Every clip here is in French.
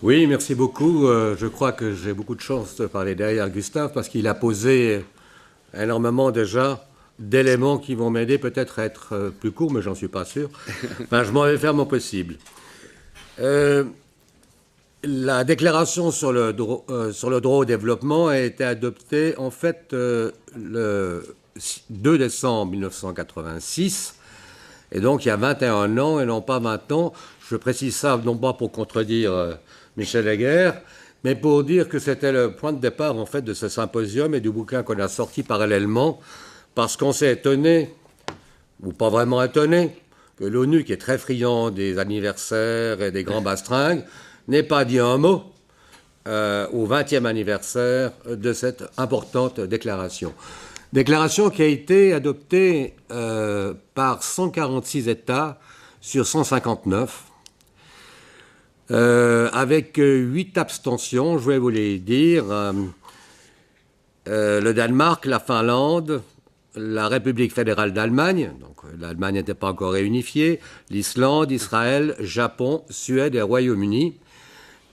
Oui, merci beaucoup. Je crois que j'ai beaucoup de chance de parler derrière Gustave parce qu'il a posé énormément déjà d'éléments qui vont m'aider peut-être à être plus court, mais j'en suis pas sûr. Enfin, je m'en vais faire mon possible. Euh, la déclaration sur le droit au développement a été adoptée en fait le 2 décembre 1986, et donc il y a 21 ans et non pas 20 ans. Je précise ça non pas pour contredire Michel Laguerre, mais pour dire que c'était le point de départ en fait de ce symposium et du bouquin qu'on a sorti parallèlement, parce qu'on s'est étonné, ou pas vraiment étonné, que l'ONU, qui est très friand des anniversaires et des grands bastringues, n'ait pas dit un mot au 20e anniversaire de cette importante déclaration. Déclaration qui a été adoptée par 146 États sur 159, avec 8 abstentions, je vais vous les dire. Le Danemark, la Finlande, la République fédérale d'Allemagne, donc l'Allemagne n'était pas encore réunifiée, l'Islande, Israël, Japon, Suède et Royaume-Uni.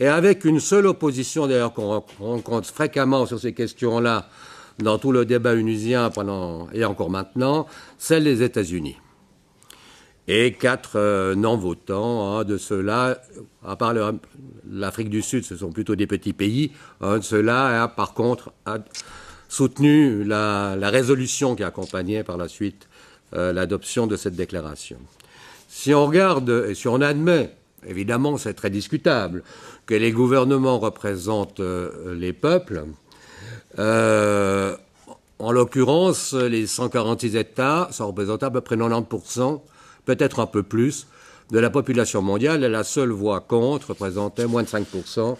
Et avec une seule opposition, d'ailleurs, qu'on rencontre fréquemment sur ces questions-là dans tout le débat onusien pendant, et encore maintenant, celle des États-Unis. Et 4 non-votants, de ceux-là, à part l'Afrique du Sud, ce sont plutôt des petits pays, de ceux-là a par contre soutenu la résolution qui accompagnait par la suite l'adoption de cette déclaration. Si on regarde et si on admet, évidemment c'est très discutable, que les gouvernements représentent les peuples, en l'occurrence, les 146 États, ça représente à peu près 90%, peut-être un peu plus, de la population mondiale, et la seule voix contre représentait moins de 5%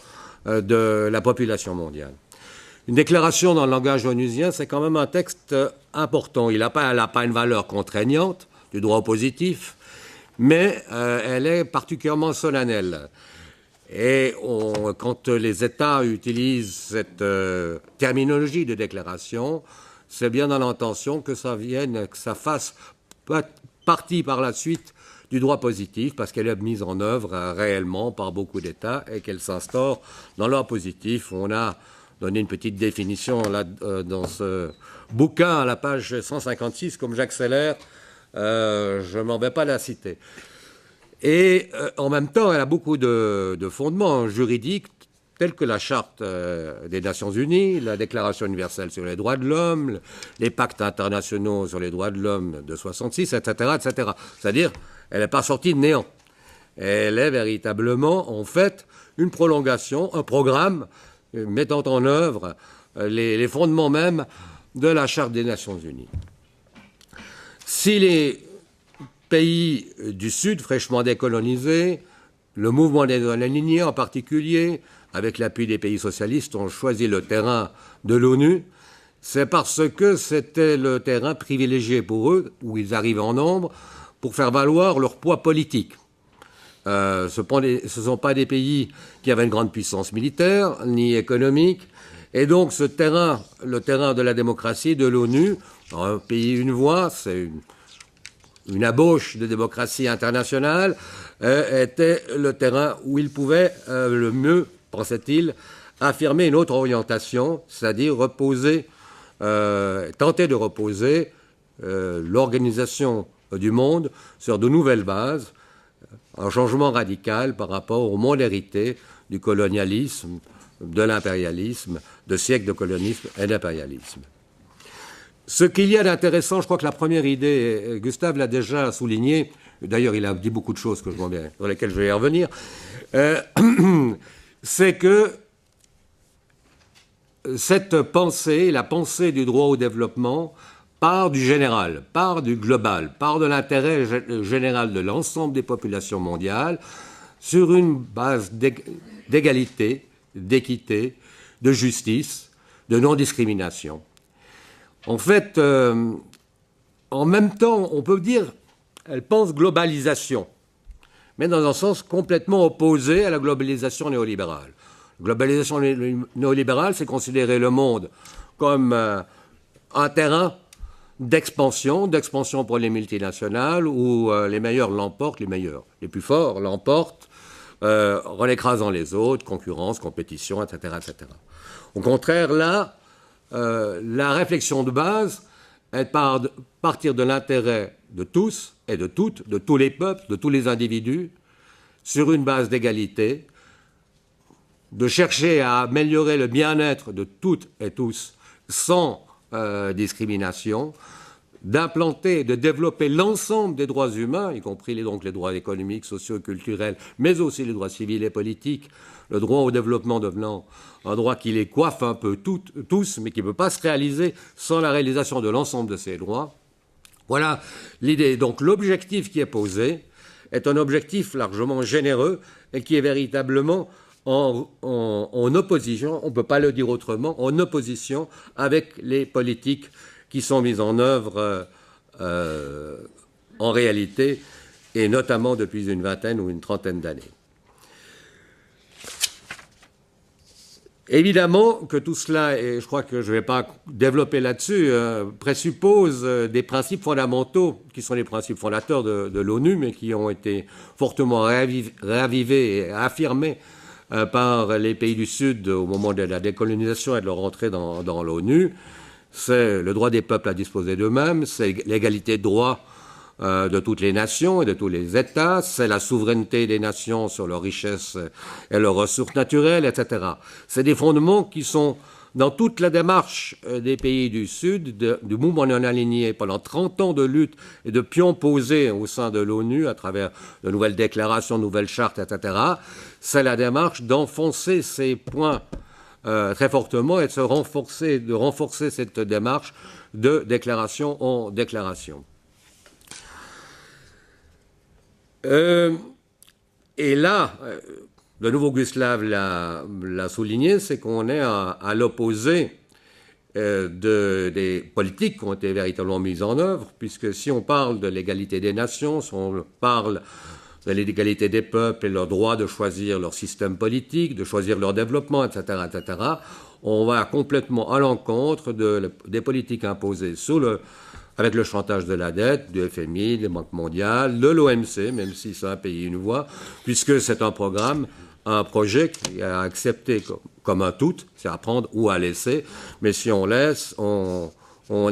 de la population mondiale. Une déclaration dans le langage onusien, c'est quand même un texte important. Elle n'a pas une valeur contraignante du droit positif, mais elle est particulièrement solennelle. Et quand les États utilisent cette terminologie de déclaration, c'est bien dans l'intention que ça fasse partie par la suite du droit positif, parce qu'elle est mise en œuvre réellement par beaucoup d'États et qu'elle s'instaure dans le droit positif. On a donné une petite définition là, dans ce bouquin à la page 156, comme j'accélère, je ne m'en vais pas la citer. Et en même temps, elle a beaucoup de fondements juridiques, tels que la Charte des Nations Unies, la Déclaration universelle sur les droits de l'homme, les pactes internationaux sur les droits de l'homme de 66, etc., etc. C'est-à-dire, elle n'est pas sortie de néant. Elle est véritablement, en fait, une prolongation, un programme mettant en œuvre les fondements même de la Charte des Nations Unies. Si les pays du Sud, fraîchement décolonisés, le mouvement des alignés en particulier, avec l'appui des pays socialistes, ont choisi le terrain de l'ONU, c'est parce que c'était le terrain privilégié pour eux, où ils arrivent en nombre, pour faire valoir leur poids politique. Ce ne sont pas des pays qui avaient une grande puissance militaire, ni économique, et donc ce terrain, le terrain de la démocratie, de l'ONU, un pays, une voix, c'est une ébauche de démocratie internationale, était le terrain où il pouvait le mieux, pensait-il, affirmer une autre orientation, c'est-à-dire tenter de reposer l'organisation du monde sur de nouvelles bases, un changement radical par rapport au monde hérité du colonialisme, de l'impérialisme, de siècles de colonisme et d'impérialisme. Ce qu'il y a d'intéressant, je crois que la première idée, Gustave l'a déjà souligné, d'ailleurs il a dit beaucoup de choses sur lesquelles je vais y revenir, c'est que cette pensée, la pensée du droit au développement, part du général, part du global, part de l'intérêt général de l'ensemble des populations mondiales, sur une base d'égalité, d'équité, de justice, de non-discrimination. En fait, en même temps, on peut dire, elle pense globalisation, mais dans un sens complètement opposé à la globalisation néolibérale. La globalisation néolibérale, c'est considérer le monde comme un terrain d'expansion pour les multinationales, où les meilleurs l'emportent, les plus forts l'emportent, en écrasant les autres, concurrence, compétition, etc., etc. Au contraire, là, la réflexion de base est de partir de l'intérêt de tous et de toutes, de tous les peuples, de tous les individus, sur une base d'égalité, de chercher à améliorer le bien-être de toutes et tous sans discrimination, d'implanter, de développer l'ensemble des droits humains, y compris donc les droits économiques, sociaux, culturels, mais aussi les droits civils et politiques, le droit au développement devenant un droit qui les coiffe un peu tous, mais qui ne peut pas se réaliser sans la réalisation de l'ensemble de ces droits. Voilà l'idée. Donc l'objectif qui est posé est un objectif largement généreux et qui est véritablement en opposition, on ne peut pas le dire autrement, en opposition avec les politiques qui sont mises en œuvre en réalité, et notamment depuis une vingtaine ou une trentaine d'années. Évidemment que tout cela, et je crois que je ne vais pas développer là-dessus, présuppose des principes fondamentaux qui sont les principes fondateurs de l'ONU, mais qui ont été fortement réavivés et affirmés par les pays du Sud au moment de la décolonisation et de leur entrée dans l'ONU. C'est le droit des peuples à disposer d'eux-mêmes, c'est l'égalité de droit de toutes les nations et de tous les États, c'est la souveraineté des nations sur leurs richesses et leurs ressources naturelles, etc. C'est des fondements qui sont dans toute la démarche des pays du Sud, du mouvement non aligné pendant 30 ans de lutte et de pions posés au sein de l'ONU à travers de nouvelles déclarations, de nouvelles chartes, etc. C'est la démarche d'enfoncer ces points très fortement et de renforcer cette démarche de déclaration en déclaration. Et là, de nouveau Gustave l'a souligné, c'est qu'on est à l'opposé des politiques qui ont été véritablement mises en œuvre, puisque si on parle de l'égalité des nations, si on parle de l'égalité des peuples et leur droit de choisir leur système politique, de choisir leur développement, etc., etc., on va complètement à l'encontre des politiques imposées avec le chantage de la dette, du FMI, des banques mondiales, de l'OMC, même si c'est un pays une voix, puisque c'est un programme, un projet qui est accepté comme un tout, c'est à prendre ou à laisser, mais si on laisse, on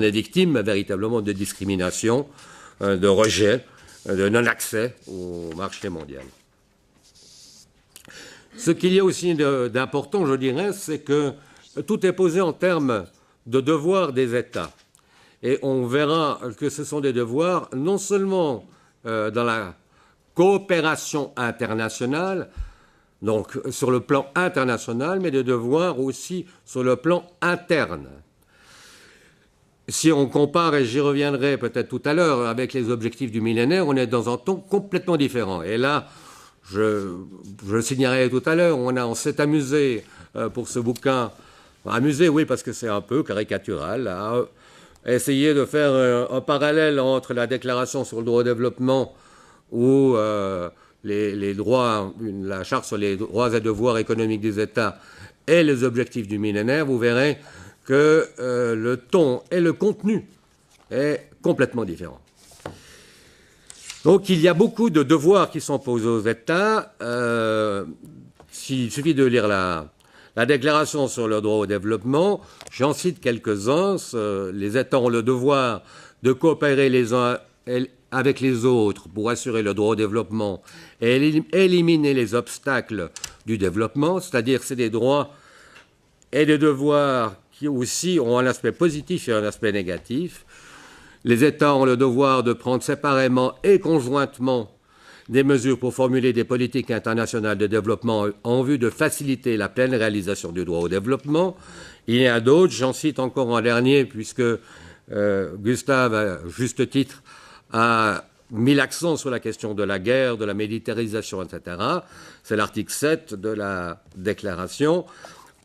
est victime véritablement de discrimination, de rejet, de non-accès au marché mondial. Ce qu'il y a aussi d'important, je dirais, c'est que tout est posé en termes de devoirs des États. Et on verra que ce sont des devoirs non seulement dans la coopération internationale, donc sur le plan international, mais des devoirs aussi sur le plan interne. Si on compare, et j'y reviendrai peut-être tout à l'heure, avec les objectifs du millénaire, on est dans un ton complètement différent. Et là, je le signalerai tout à l'heure, on s'est amusé pour ce bouquin, amusé oui parce que c'est un peu caricatural, à essayer de faire un parallèle entre la déclaration sur le droit au développement ou les droits, la charte sur les droits et devoirs économiques des États et les objectifs du millénaire, vous verrez que le ton et le contenu est complètement différent. Donc il y a beaucoup de devoirs qui sont posés aux États. Il suffit de lire la déclaration sur le droit au développement. J'en cite quelques-uns. Les États ont le devoir de coopérer les uns avec les autres pour assurer le droit au développement et éliminer les obstacles du développement, c'est-à-dire c'est des droits et des devoirs qui aussi ont un aspect positif et un aspect négatif. Les États ont le devoir de prendre séparément et conjointement des mesures pour formuler des politiques internationales de développement en vue de faciliter la pleine réalisation du droit au développement. Il y a d'autres, j'en cite encore un dernier, puisque Gustave, à juste titre, a mis l'accent sur la question de la guerre, de la militarisation, etc. C'est l'article 7 de la déclaration.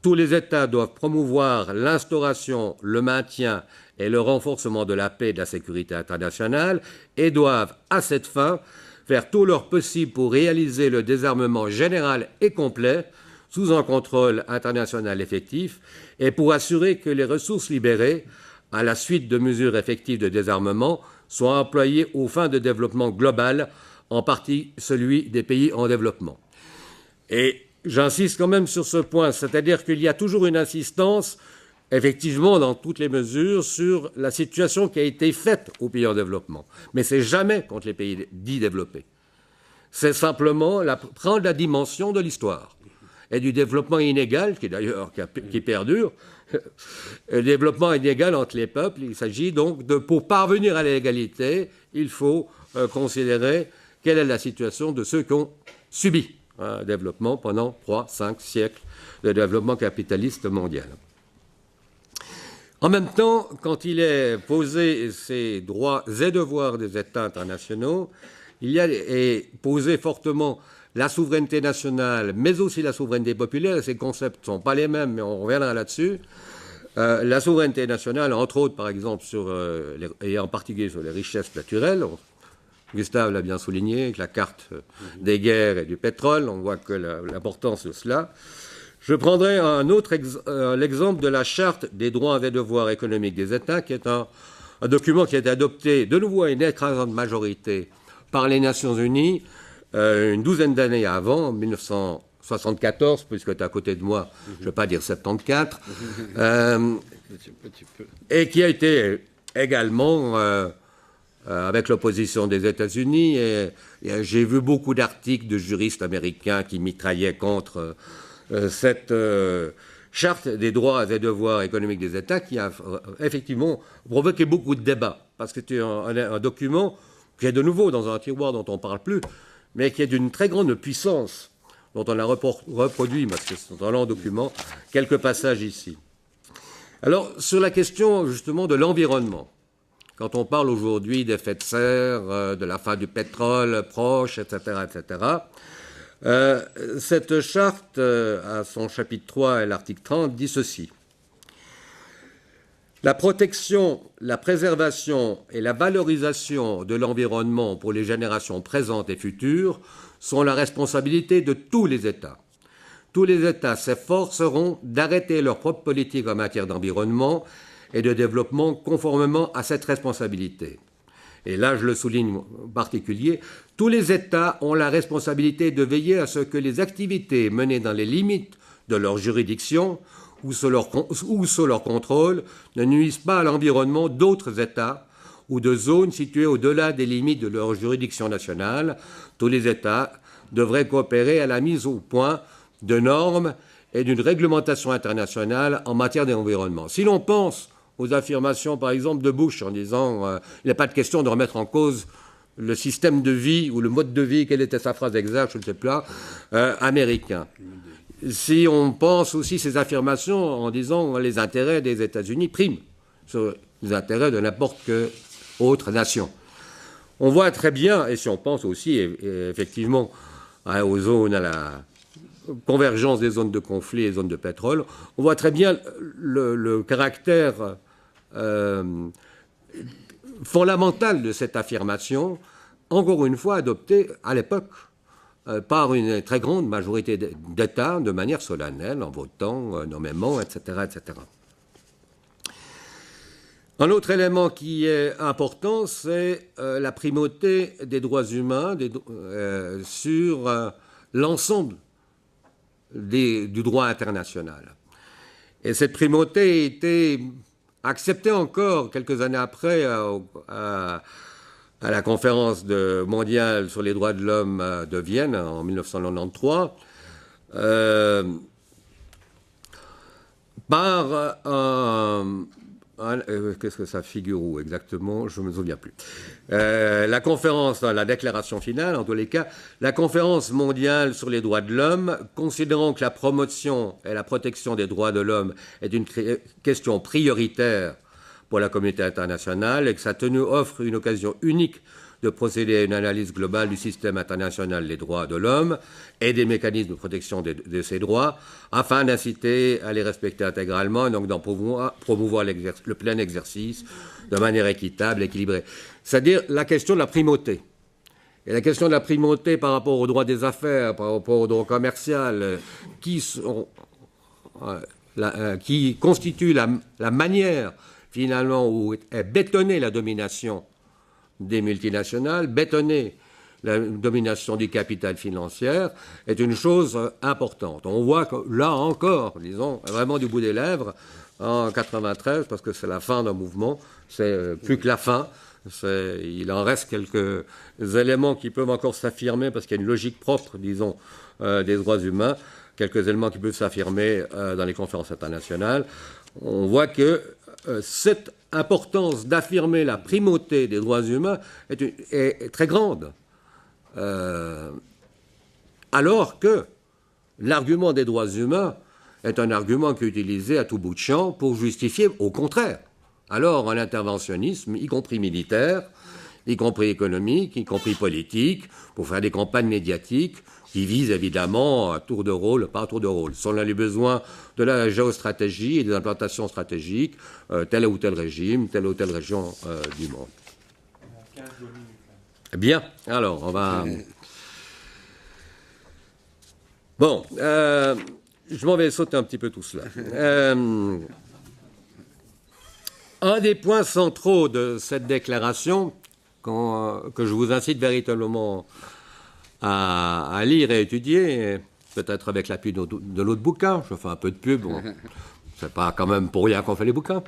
Tous les États doivent promouvoir l'instauration, le maintien et le renforcement de la paix et de la sécurité internationale et doivent, à cette fin, faire tout leur possible pour réaliser le désarmement général et complet sous un contrôle international effectif et pour assurer que les ressources libérées, à la suite de mesures effectives de désarmement, soient employées aux fins de développement global, en partie celui des pays en développement. Et j'insiste quand même sur ce point, c'est-à-dire qu'il y a toujours une insistance, effectivement, dans toutes les mesures, sur la situation qui a été faite aux pays en développement. Mais c'est jamais contre les pays dits développés. C'est simplement prendre la dimension de l'histoire et du développement inégal, qui perdure. Le développement inégal entre les peuples, il s'agit donc pour parvenir à l'égalité, il faut considérer quelle est la situation de ceux qui ont subi un développement pendant 3, 5 siècles de développement capitaliste mondial. En même temps, quand il est posé ces droits et devoirs des États internationaux, il y a posé fortement la souveraineté nationale, mais aussi la souveraineté populaire. Ces concepts ne sont pas les mêmes, mais on reviendra là-dessus. La souveraineté nationale, entre autres, par exemple, et en particulier sur les richesses naturelles. Gustave l'a bien souligné, avec la carte des guerres et du pétrole, on voit que l'importance de cela. Je prendrai l'exemple de la Charte des droits et devoirs économiques des États, qui est un document qui a été adopté de nouveau à une écrasante majorité par les Nations Unies une douzaine d'années avant, en 1974, puisque tu es à côté de moi, je ne vais pas dire 74, et qui a été également, avec l'opposition des États-Unis, et j'ai vu beaucoup d'articles de juristes américains qui mitraillaient contre cette charte des droits et devoirs économiques des États, qui a effectivement provoqué beaucoup de débats, parce que c'est un document qui est de nouveau dans un tiroir dont on ne parle plus, mais qui est d'une très grande puissance, dont on a reproduit, parce que c'est un long document, quelques passages ici. Alors, sur la question justement de l'environnement, quand on parle aujourd'hui d'effet de serre, de la fin du pétrole proche, etc., cette charte, à son chapitre 3 et l'article 30, dit ceci. La protection, la préservation et la valorisation de l'environnement pour les générations présentes et futures sont la responsabilité de tous les États. Tous les États s'efforceront d'arrêter leur propre politique en matière d'environnement et de développement conformément à cette responsabilité. Et là, je le souligne en particulier, tous les États ont la responsabilité de veiller à ce que les activités menées dans les limites de leur juridiction ou sous leur contrôle ne nuisent pas à l'environnement d'autres États ou de zones situées au-delà des limites de leur juridiction nationale. Tous les États devraient coopérer à la mise au point de normes et d'une réglementation internationale en matière d'environnement. Si l'on pense aux affirmations, par exemple, de Bush en disant il n'est pas de question de remettre en cause le système de vie ou le mode de vie, quelle était sa phrase exacte, je ne sais plus, américain. Si on pense aussi ces affirmations en disant les intérêts des États-Unis priment sur les intérêts de n'importe quelle autre nation. On voit très bien, et si on pense aussi effectivement aux zones, à la convergence des zones de conflit et des zones de pétrole, on voit très bien le caractère fondamental de cette affirmation, encore une fois adoptée à l'époque par une très grande majorité d'États de manière solennelle, en votant nommément, etc., etc. Un autre élément qui est important, c'est la primauté des droits humains sur l'ensemble du droit international. Et cette primauté a été acceptée encore quelques années après à la conférence mondiale sur les droits de l'homme de Vienne en 1993 par qu'est-ce que ça figure où exactement? Je ne me souviens plus. La conférence, la déclaration finale, en tous les cas, la conférence mondiale sur les droits de l'homme, considérant que la promotion et la protection des droits de l'homme est une question prioritaire pour la communauté internationale et que sa tenue offre une occasion unique de procéder à une analyse globale du système international des droits de l'homme et des mécanismes de protection de ces droits, afin d'inciter à les respecter intégralement et donc d'en promouvoir le plein exercice de manière équitable, équilibrée. C'est-à-dire la question de la primauté. Et la question de la primauté par rapport aux droits des affaires, par rapport aux droits commerciaux, qui constituent la manière, finalement, où est bétonnée la domination des multinationales, bétonner la domination du capital financier est une chose importante. On voit que là encore, disons, vraiment du bout des lèvres, en 93, parce que c'est la fin d'un mouvement, c'est plus que la fin. Il en reste quelques éléments qui peuvent encore s'affirmer, parce qu'il y a une logique propre, disons, des droits humains, quelques éléments qui peuvent s'affirmer dans les conférences internationales. On voit que cette importance d'affirmer la primauté des droits humains est très grande. Alors que l'argument des droits humains est un argument qui est utilisé à tout bout de champ pour justifier, au contraire, alors un interventionnisme, y compris militaire, y compris économique, y compris politique, pour faire des campagnes médiatiques qui visent évidemment à tour de rôle, pas à tour de rôle. Si on a les besoins de la géostratégie et des implantations stratégiques, tel ou tel régime, telle ou telle région du monde. 15 minutes. Bien, alors on va... Bon, je m'en vais sauter un petit peu tout cela. Un des points centraux de cette déclaration, que je vous incite véritablement à lire et étudier, peut-être avec l'appui de l'autre bouquin, je fais un peu de pub, bon, c'est pas quand même pour rien qu'on fait les bouquins,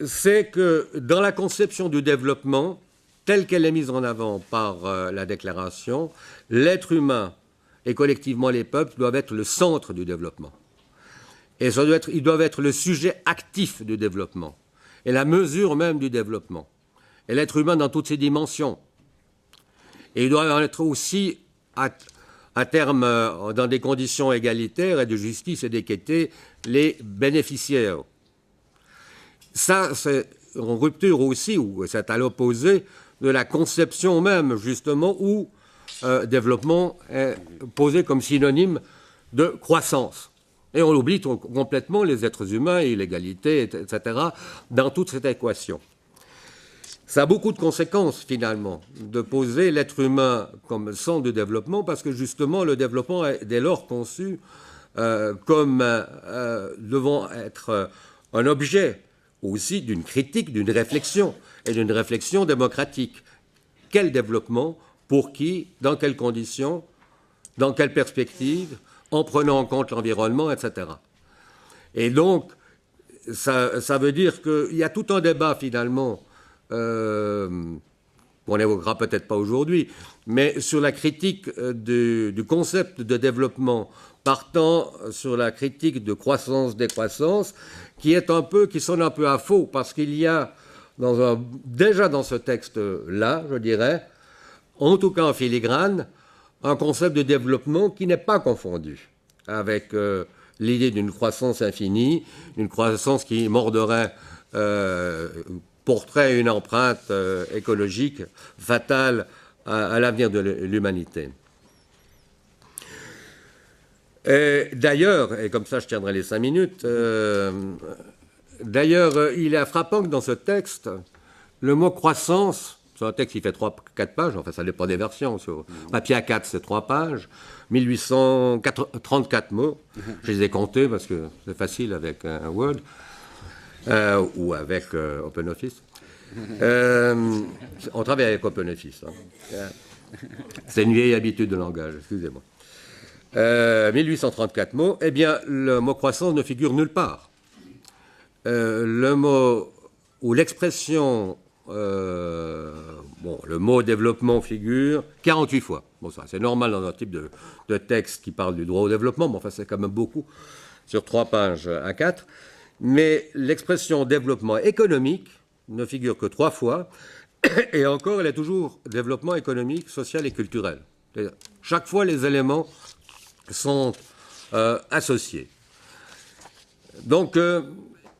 c'est que dans la conception du développement, telle qu'elle est mise en avant par la déclaration, l'être humain et collectivement les peuples doivent être le centre du développement. Et ils doivent être le sujet actif du développement, et la mesure même du développement. Et l'être humain dans toutes ses dimensions. Et il doit en être aussi, à terme, dans des conditions égalitaires et de justice et d'équité, les bénéficiaires. Ça, c'est en rupture aussi, ou c'est à l'opposé de la conception même, justement, où développement est posé comme synonyme de croissance. Et on oublie complètement les êtres humains et l'égalité, etc., dans toute cette équation. Ça a beaucoup de conséquences, finalement, de poser l'être humain comme centre du développement, parce que, justement, le développement est dès lors conçu comme devant être un objet aussi d'une critique, d'une réflexion, et d'une réflexion démocratique. Quel développement, pour qui, dans quelles conditions, dans quelle perspective, en prenant en compte l'environnement, etc. Et donc, ça veut dire qu'il y a tout un débat, finalement, qu'on n'évoquera peut-être pas aujourd'hui, mais sur la critique du concept de développement, partant sur la critique de croissance-décroissance, qui sonne un peu à faux, parce qu'il y a déjà dans ce texte-là, je dirais, en tout cas en filigrane, un concept de développement qui n'est pas confondu avec l'idée d'une croissance infinie, une croissance qui mordrait, porterait une empreinte écologique fatale à l'avenir de l'humanité. D'ailleurs, et comme ça je tiendrai les 5 minutes, d'ailleurs, il est frappant que dans ce texte, le mot croissance, c'est un texte qui fait 3-4 pages, enfin ça dépend des versions, sur papier A4 c'est 3 pages, 1834 mots, je les ai comptés parce que c'est facile avec un Word, ou avec OpenOffice. On travaille avec OpenOffice. Hein. C'est une vieille habitude de langage, excusez-moi. 1834 mots, eh bien, le mot croissance ne figure nulle part. Le mot ou l'expression, le mot développement figure 48 fois. Bon, ça, c'est normal dans un type de texte qui parle du droit au développement, mais enfin, c'est quand même beaucoup sur 3 pages à 4. Mais l'expression développement économique ne figure que 3 fois, et encore, elle est toujours développement économique, social et culturel. Chaque fois, les éléments sont associés. Donc,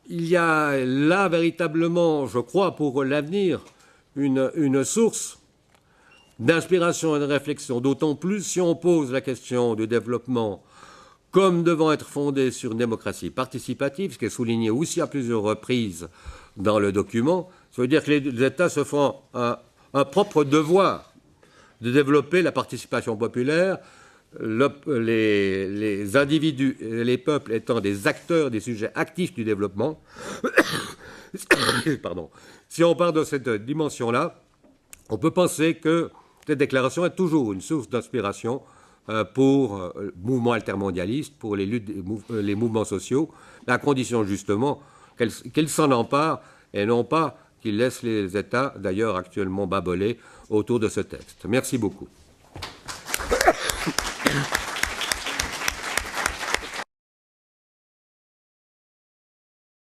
il y a là véritablement, je crois, pour l'avenir, une source d'inspiration et de réflexion, d'autant plus si on pose la question du développement comme devant être fondé sur une démocratie participative, ce qui est souligné aussi à plusieurs reprises dans le document. Ça veut dire que les États se font un propre devoir de développer la participation populaire, les individus et les peuples étant des acteurs, des sujets actifs du développement. Pardon. Si on part de cette dimension-là, On peut penser que cette déclaration est toujours une source d'inspiration pour le mouvement altermondialiste, pour les luttes, les mouvements sociaux, à condition justement qu'ils s'en emparent et non pas qu'ils laissent les États, d'ailleurs actuellement bâbolés, autour de ce texte. Merci beaucoup.